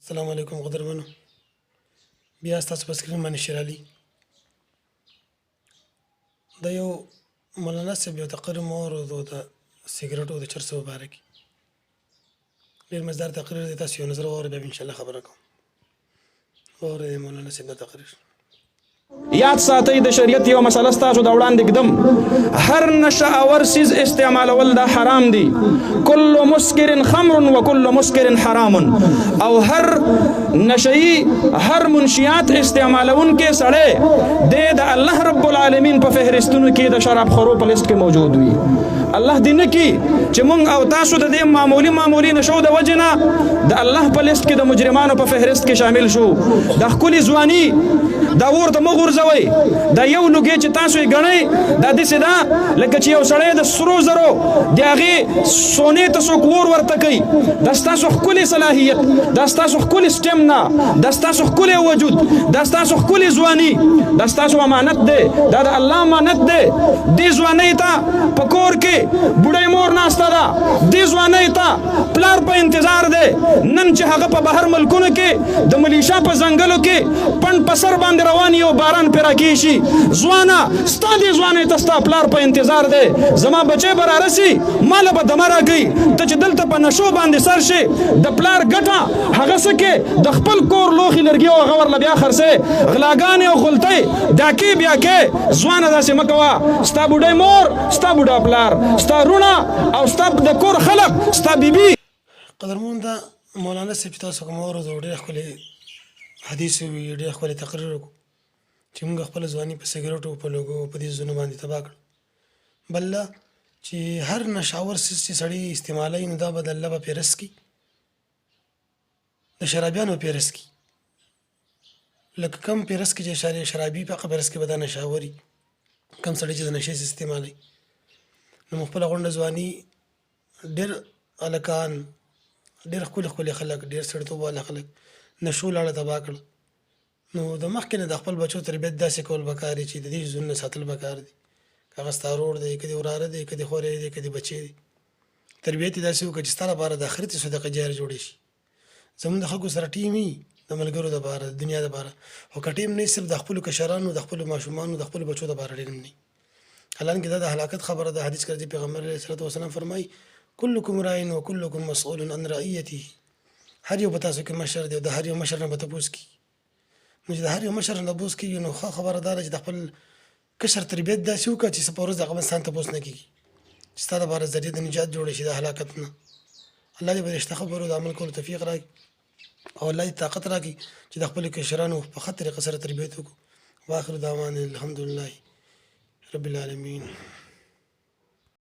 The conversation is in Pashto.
السلام علیکم قدرمنو بیا ستاسو په سکرین باندې شیر علي د یو مولانا صاحب یو تقریر مو واورېد د سګرټو د چرسو په باره کې ډېر مزدار تقریر دی تاسو یو نظر واورئ بیا به انشاءالله خبره کوم واورئ مولانا صاحب د تقریر یاد ساتئ د شریعت یو مسله ستاسو د وړاندې ږدم هر نشه اور سیز استعمالول دا حرام دي کل مسکر خمر و کل مسکر حرام او هر نشئی هر منشیات استعمالون کې سړی د الله رب العالمین په فهرستونو کې د شراب خورو په لیست کې موجود وي الله دې نه کي چې مونږ او تاسو د دې معمولی نشو د وجنه د الله په لیست کې د مجرمانو په فهرست کې شامل شو د ښکلي ځواني دا ورته مه غورځوئ دا یو لوګی چې تاسو یې ګڼئ دا داسې ده لکه چې یو سړی د سرو زرو د هغې سونې ته څوک اور ورته کوي دا ستاسو ښکلې صلاحیت دا ستاسو ښکلې سټمنا دا ستاسو ښکلی وجود دا ستاسو ښکلې ځواني دا ستاسو امانت دی دا د الله امانت دی دې ځوانۍ ته په کور کې بوډۍ مور ناسته ده دې ځوانۍ ته پلار په انتظار دی نن چې هغه په بهر ملکونو کې د ملیشا په ځنګلو کې پنډ په سر باندې روان یو باران پې راکېږي ځوانه ستا دې ځوانۍ ته ستا پلار په انتظار دی زما بچی به رارسي ماله به دمه راکوي ته چې دلته په نشو باندې سر شي د پلار ګټه هغه څه کې د خپل کور لوښي لرګي او هغه ورله بیا خرڅې غلاګانې او غلطۍ دا کې بیا کې ځوانه داسې مه کوه ستا بوډۍ مور ستا بوډا پلار ستا رونه او ستا د کور خلک ستا بیبي قدرمون دا مولانا صاحب چې تاسو کوم واورېدو ډېر ښکلی حدیث وي ډېر ښکلی تقریر وکړو چې موږ خپله ځواني په سګرټو په لوګو په دې ځونو باندې تباه کړو بل چې هر نشاور څیز چې سړی استعمالوي نو دا به د الله به پرې رس کي د شرابیانو پرې رس کي لکه کم پرې رس کي چې شرابي په هغه پرې رس کي به دا نشاوري کم سړی چې د نشې استعمالوي نو موږ خپله غونډه ځواني ډېر هلکان ډېر ښکلي خلک ډېر سړیتوب والا خلک نشو لاړه تباه کړه نو د مخکې نه د خپل بچو تربیت داسې کول پکار دي چې د دې ژوند نه ساتل پکار دي که هغه ستا ورور دی که دې وراره دی که دې خورې دی که دې بچی دی تربیت یې داسې وکړه چې ستا لپاره د آخرت صدقه جاریه جوړې شي زموږ د خلکو سره ټیم وي د ملګرو دپاره د دنیا دپاره خو که ټیم نه صرف د خپلو کشرانو د خپلو ماشومانو د خپلو بچو دپاره ټیم نه حالانکې دا د هلاکت خبره ده حدیث کې پیغمبر علیه الصلاة والسلام فرمایي کلکم راعٍ وکلکم مسؤول عن رعیته هر یو به تاسو کې مشر دی او د هر یو مشر نه به تپوس کي نو چې د هر یو مشر نه تپوس کېږي نو ښه خبره دا ده چې د خپل کشر تربیت داسې وکړه چې څه په ورځ د هغه انسان تپوس نه کېږي چې ستا دپاره ذریعه د نجات جوړه شي د هلاکت نه الله دې به رښته خبرو د عمل کولو توفیق راکړي او الله دې طاقت راکړي چې د خپلو کشرانو په ښه طریقه سره تربیت وکړو واخر دعوانا الحمدلله رب العالمین